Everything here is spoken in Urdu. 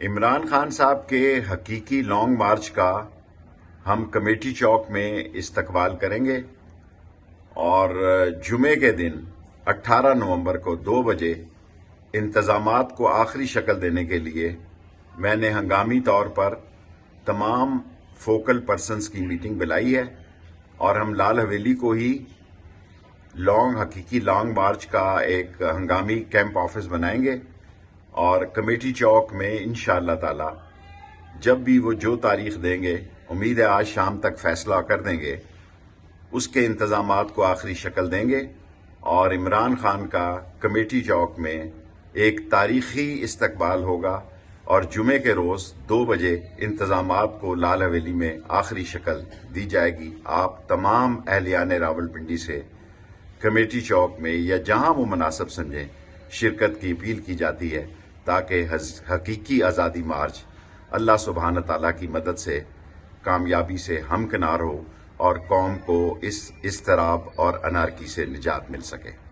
عمران خان صاحب کے حقیقی لانگ مارچ کا ہم کمیٹی چوک میں استقبال کریں گے اور جمعے کے دن 18 نومبر کو 2 بجے انتظامات کو آخری شکل دینے کے لیے میں نے ہنگامی طور پر تمام فوکل پرسنز کی میٹنگ بلائی ہے اور ہم لال حویلی کو ہی حقیقی لانگ مارچ کا ایک ہنگامی کیمپ آفس بنائیں گے اور کمیٹی چوک میں انشاءاللہ تعالی جب بھی وہ جو تاریخ دیں گے، امید ہے آج شام تک فیصلہ کر دیں گے، اس کے انتظامات کو آخری شکل دیں گے اور عمران خان کا کمیٹی چوک میں ایک تاریخی استقبال ہوگا اور جمعے کے روز 2 بجے انتظامات کو لال حویلی میں آخری شکل دی جائے گی۔ آپ تمام اہلیان راولپنڈی سے کمیٹی چوک میں یا جہاں وہ مناسب سمجھیں شرکت کی اپیل کی جاتی ہے تاکہ حقیقی آزادی مارچ اللہ سبحانہ تعالیٰ کی مدد سے کامیابی سے ہمکنار ہو اور قوم کو اس اضطراب اور انارکی سے نجات مل سکے۔